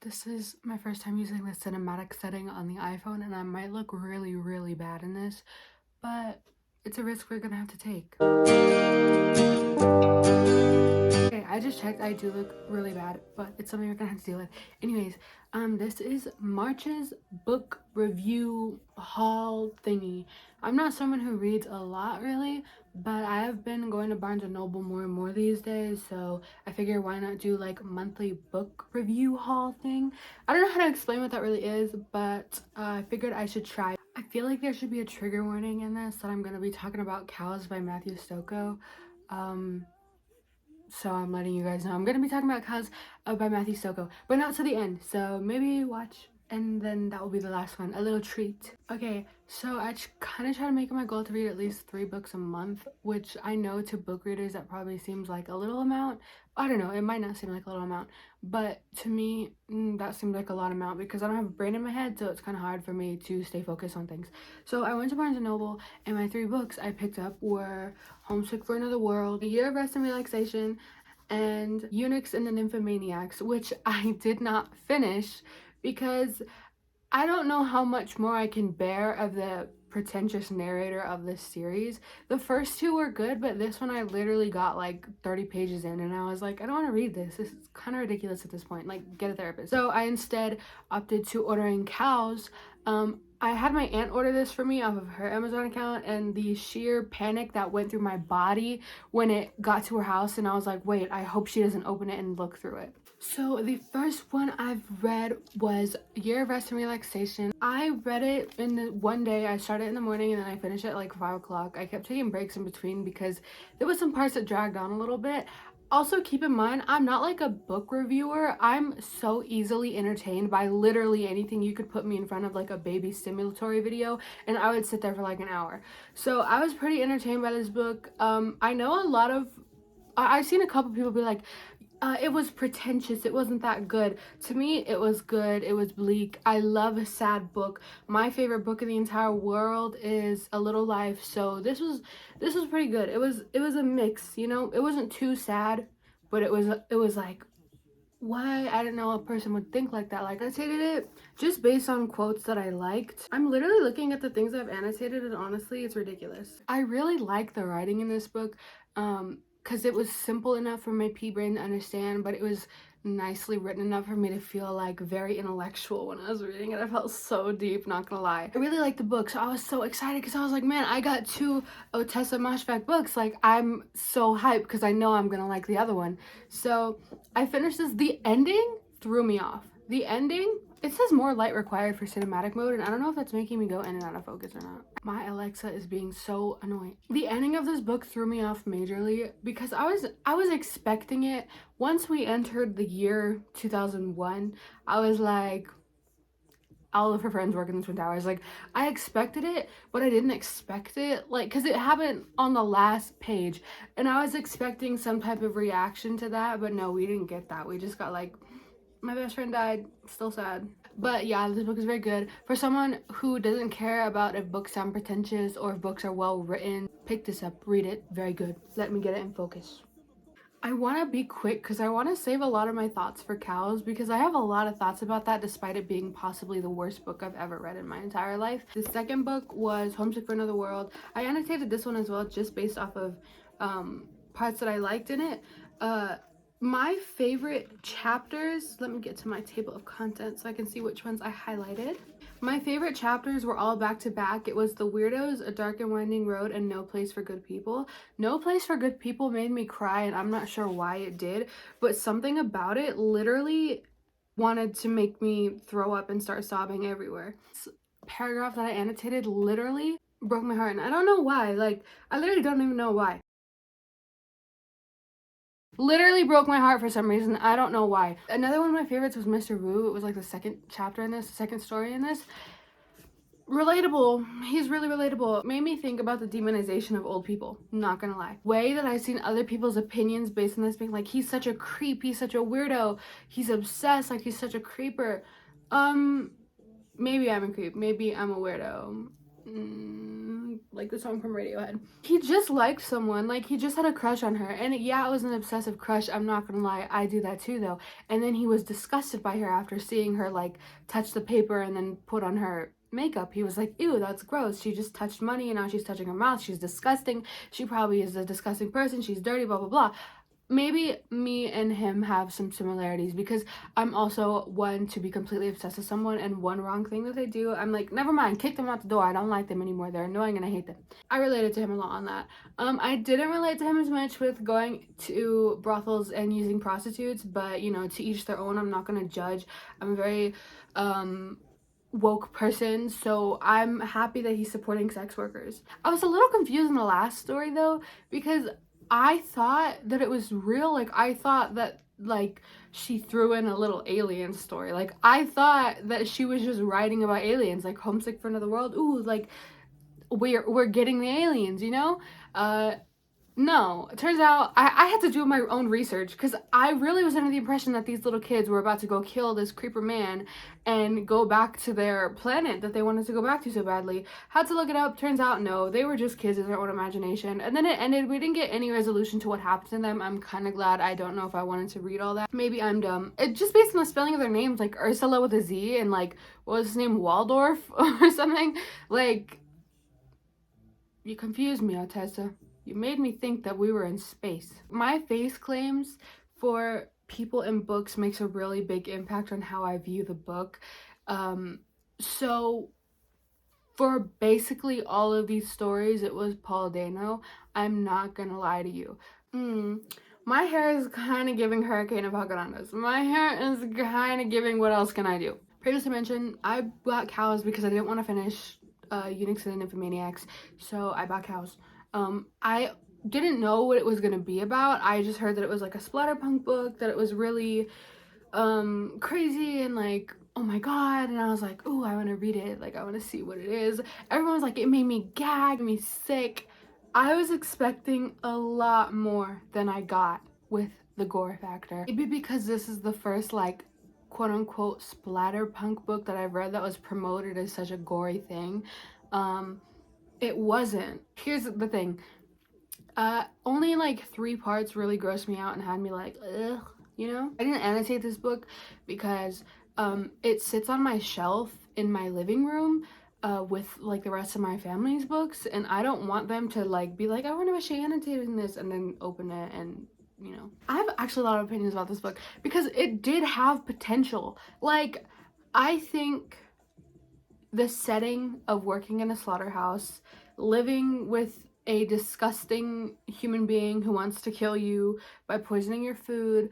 This is my first time using the cinematic setting on the iPhone, and I might look really, really bad in this, but it's a risk we're gonna have to take. Okay, I just checked. I do look really bad, but it's something we're gonna have to deal with. Anyways, this is March's book review haul thingy. I'm not someone who reads a lot really, but I have been going to Barnes and Noble more and more these days, so I figure why not do like monthly book review haul thing. I don't know how to explain what that really is, but I figured I should try. I feel like there should be a trigger warning in this that I'm gonna be talking about Cows by Matthew Stokoe. So I'm letting you guys know I'm gonna be talking about Cows by Matthew Stokoe, but not to the end. So maybe watch, and then that will be the last one. A little treat. Okay, so I kind of try to make it my goal to read at least 3 books a month, which I know to book readers that probably seems like a little amount. I don't know, it might not seem like a little amount, but to me, that seems like a lot amount because I don't have a brain in my head, so it's kind of hard for me to stay focused on things. So I went to Barnes & Noble, and my 3 books I picked up were Homesick for Another World, A Year of Rest and Relaxation, and Eunuchs and the Nymphomaniacs, which I did not finish because I don't know how much more I can bear of the pretentious narrator of this series. The first 2 were good, but this one I literally got like 30 pages in and I was like, I don't want to read this. This is kind of ridiculous at this point. Like, get a therapist. So I instead opted to ordering Cows. I had my aunt order this for me off of her Amazon account, and the sheer panic that went through my body when it got to her house, and I was like, wait, I hope she doesn't open it and look through it. So the first one I've read was Year of Rest and Relaxation. I read it in one day. I started in the morning and then I finished at like 5 o'clock. I kept taking breaks in between because there was some parts that dragged on a little bit. Also, keep in mind, I'm not like a book reviewer. I'm so easily entertained by literally anything you could put me in front of, like a baby stimulatory video, and I would sit there for like an hour. So I was pretty entertained by this book. I know a lot of I've seen a couple people be like, it was pretentious, it wasn't that good. To me, it was good, it was bleak. I love a sad book. My favorite book in the entire world is A Little Life, so this was pretty good. It was a mix, you know? It wasn't too sad, but it was like, why? I didn't know a person would think like that. Like, I annotated it just based on quotes that I liked. I'm literally looking at the things I've annotated, and honestly, it's ridiculous. I really like the writing in this book, because it was simple enough for my pea brain to understand, but it was nicely written enough for me to feel like very intellectual when I was reading it. I felt so deep, not gonna lie. I really liked the book, so I was so excited because I was like, man, I got 2 Otessa Moshfegh books. Like, I'm so hyped because I know I'm gonna like the other one. So I finished this. The ending threw me off. The ending, it says more light required for cinematic mode, and I don't know if that's making me go in and out of focus or not. My Alexa is being so annoying. The ending of this book threw me off majorly because I was expecting it. Once we entered the year 2001, I was like, all of her friends work in the Twin Towers. Like, I expected it, but I didn't expect it. Like, because it happened on the last page, and I was expecting some type of reaction to that, but no, we didn't get that. We just got like, my best friend died, still sad. But yeah, this book is very good. For someone who doesn't care about if books sound pretentious or if books are well written, pick this up, read it, very good. Let me get it in focus. I want to be quick because I want to save a lot of my thoughts for Cows because I have a lot of thoughts about that despite it being possibly the worst book I've ever read in my entire life. The second book was Homesick for Another World. I annotated this one as well just based off of parts that I liked in it. My favorite chapters, let me get to my table of contents so I can see which ones I highlighted. My favorite chapters were all back to back. It was The Weirdos, A Dark and Winding Road, and No Place for Good People. No Place for Good People made me cry, and I'm not sure why it did, but something about it literally wanted to make me throw up and start sobbing everywhere. This paragraph that I annotated literally broke my heart, and I don't know why. Like, I literally don't even know why. Literally broke my heart for some reason. I don't know why. Another one of my favorites was Mr. Wu. It was like the second chapter in this, the second story in this. Relatable. He's really relatable. Made me think about the demonization of old people, not gonna lie. Way that I've seen other people's opinions based on this being like, he's such a creep, he's such a weirdo, he's obsessed, like he's such a creeper. Maybe I'm a creep, maybe I'm a weirdo. song, like the song from Radiohead. He just liked someone, like he just had a crush on her, and yeah, it was an obsessive crush, I'm not gonna lie, I do that too though. And then he was disgusted by her after seeing her like touch the paper and then put on her makeup. He was like, ew, that's gross, she just touched money and now she's touching her mouth, she's disgusting, she probably is a disgusting person, she's dirty, blah blah blah. Maybe me and him have some similarities, because I'm also one to be completely obsessed with someone, and one wrong thing that they do, I'm like, never mind, kick them out the door, I don't like them anymore, they're annoying and I hate them. I related to him a lot on that. I didn't relate to him as much with going to brothels and using prostitutes, but you know, to each their own. I'm not gonna judge. I'm a very woke person, so I'm happy that he's supporting sex workers. I was a little confused in the last story though, because I thought that it was real. Like I thought that like she threw in a little alien story. Like I thought that she was just writing about aliens, like Homesick for Another World. Ooh, like we're getting the aliens, you know? No, it turns out I had to do my own research, because I really was under the impression that these little kids were about to go kill this creeper man and go back to their planet that they wanted to go back to so badly. Had to look it up. Turns out no, they were just kids in their own imagination. And then it ended. We didn't get any resolution to what happened to them. I'm kind of glad. I don't know if I wanted to read all that. Maybe I'm dumb. It just based on the spelling of their names, like Ursula with a Z and like what was his name, Waldorf or something. Like, you confused me, Otessa. You made me think that we were in space. My face claims for people in books makes a really big impact on how I view the book. So for basically all of these stories, it was Paul Dano. I'm not gonna lie to you. My hair is kind of giving Hurricane of Hagaranas. My hair is kind of giving what else can I do? Previously mentioned, I bought cows because I didn't want to finish Unix and Nymphomaniacs, so I bought cows. I didn't know what it was gonna be about. I just heard that it was like a splatterpunk book, that it was really crazy and like, oh my god, and I was like, oh, I want to read it, like I want to see what it is. Everyone was like, it made me gag, me sick. I was expecting a lot more than I got with the gore factor. Maybe because this is the first like quote-unquote splatterpunk book that I've read that was promoted as such a gory thing. It wasn't. Here's the thing. Only like 3 parts really grossed me out and had me like, ugh, you know? I didn't annotate this book because it sits on my shelf in my living room with like the rest of my family's books, and I don't want them to like be like, I wonder what she annotated in this, and then open it and, you know. I have actually a lot of opinions about this book because it did have potential. Like, I think the setting of working in a slaughterhouse, living with a disgusting human being who wants to kill you by poisoning your food,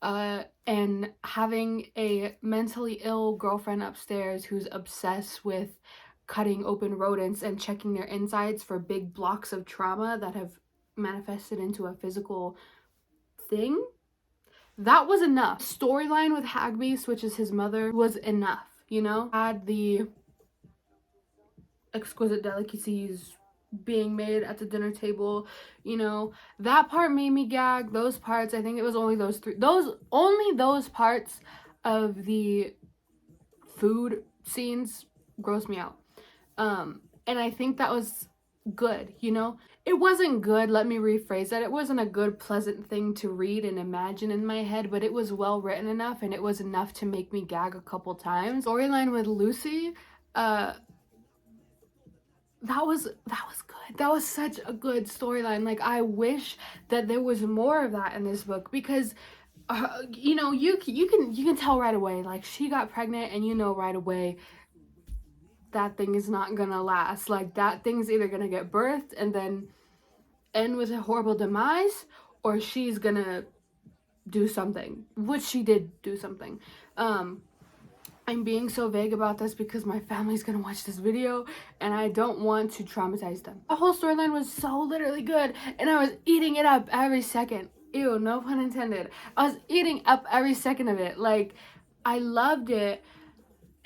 and having a mentally ill girlfriend upstairs who's obsessed with cutting open rodents and checking their insides for big blocks of trauma that have manifested into a physical thing, that was enough. Storyline with Hagbeast, which is his mother, was enough, you know? Had the exquisite delicacies being made at the dinner table, you know, that part made me gag. Those parts, I think it was only those parts of the food scenes grossed me out. And I think that was good, you know. It wasn't good, let me rephrase that. It wasn't a good, pleasant thing to read and imagine in my head, but it was well written enough, and it was enough to make me gag a couple times. Storyline with Lucy, that was good. That was such a good storyline. Like, I wish that there was more of that in this book, because you know, you can tell right away, like, she got pregnant, and you know right away that thing is not gonna last. Like, that thing's either gonna get birthed and then end with a horrible demise, or she's gonna do something, which she did do something. I'm being so vague about this because my family's gonna watch this video and I don't want to traumatize them. The whole storyline was so literally good, and I was eating it up every second. Ew, no pun intended. I was eating up every second of it. Like, I loved it.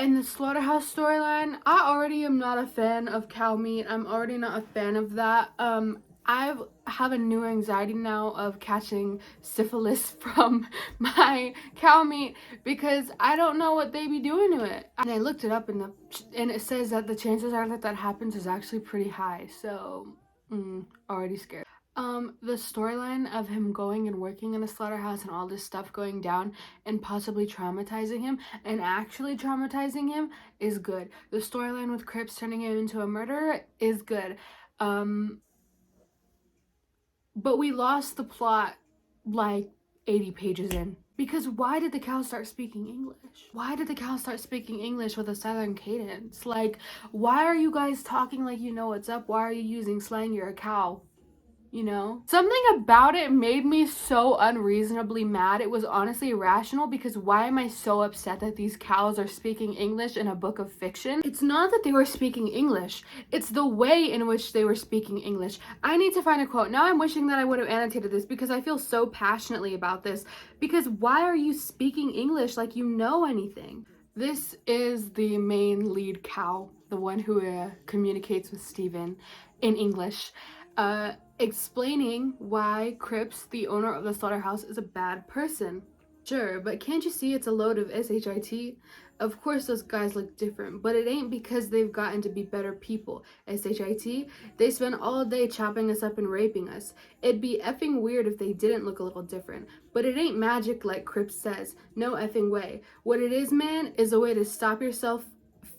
And the slaughterhouse storyline, I already am not a fan of cow meat. I'm already not a fan of that. I have a new anxiety now of catching syphilis from my cow meat because I don't know what they be doing to it. And I looked it up and it says that the chances are that happens is actually pretty high. So, already scared. The storyline of him going and working in a slaughterhouse and all this stuff going down and possibly traumatizing him and actually traumatizing him is good. The storyline with Cripps turning him into a murderer is good. But we lost the plot like 80 pages in. Because why did the cow start speaking English? Why did the cow start speaking English with a southern cadence? Like, why are you guys talking like you know what's up? Why are you using slang? You're a cow. You know? Something about it made me so unreasonably mad. It was honestly irrational because why am I so upset that these cows are speaking English in a book of fiction? It's not that they were speaking English. It's the way in which they were speaking English. I need to find a quote. Now I'm wishing that I would have annotated this because I feel so passionately about this. Because why are you speaking English like you know anything? This is the main lead cow, the one who communicates with Steven in English. Explaining why Cripps, the owner of the slaughterhouse, is a bad person. Sure, but can't you see it's a load of SHIT? Of course those guys look different, but it ain't because they've gotten to be better people. SHIT, they spend all day chopping us up and raping us. It'd be effing weird if they didn't look a little different, but it ain't magic like Cripps says. No effing way. What it is, man, is a way to stop yourself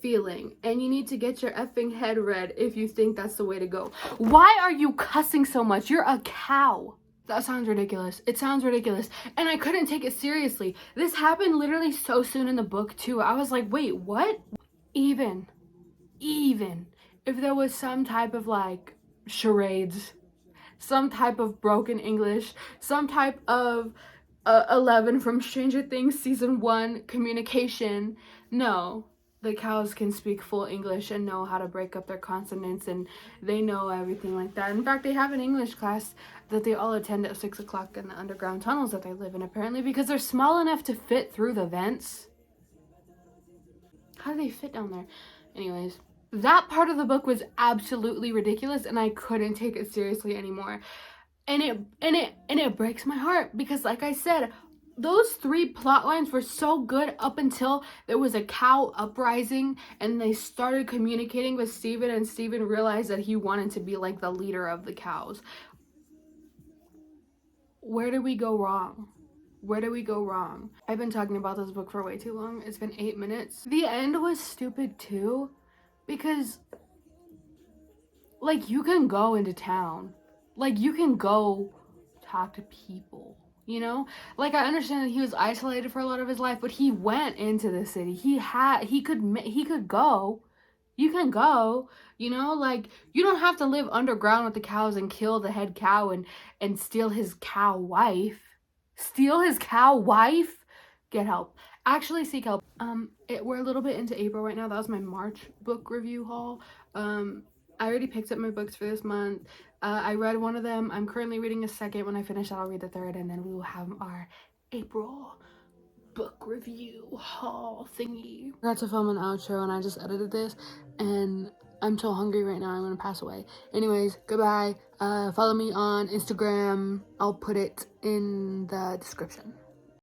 feeling, and you need to get your effing head read if you think that's the way to go. Why are you cussing so much? You're a cow. That sounds ridiculous. It sounds ridiculous. And I couldn't take it seriously. This happened literally so soon in the book too. I was like, wait, what? Even if there was some type of like charades, some type of broken English, some type of 11 from Stranger Things season 1 communication, no. The cows can speak full English and know how to break up their consonants, and they know everything like that. In fact, they have an English class that they all attend at 6 o'clock in the underground tunnels that they live in, apparently, because they're small enough to fit through the vents. How do they fit down there? Anyways, that part of the book was absolutely ridiculous, and I couldn't take it seriously anymore. And it breaks my heart because, like I said, those 3 plot lines were so good up until there was a cow uprising and they started communicating with Steven, and Steven realized that he wanted to be like the leader of the cows. Where did we go wrong? Where did we go wrong? I've been talking about this book for way too long. It's been 8 minutes. The end was stupid too because, like, you can go into town. Like, you can go talk to people. You know, like, I understand that he was isolated for a lot of his life, but he went into the city. He could go. You can go, you know, like, you don't have to live underground with the cows and kill the head cow and steal his cow wife. Steal his cow wife? Get help. Actually seek help. We're a little bit into April right now. That was my March book review haul. I already picked up my books for this month. I read one of them. I'm currently reading a second. When I finish that, I'll read the third, and then we will have our April book review haul thingy. I got to film an outro, and I just edited this, and I'm so hungry right now. I'm gonna pass away. Anyways, goodbye. Follow me on Instagram. I'll put it in the description.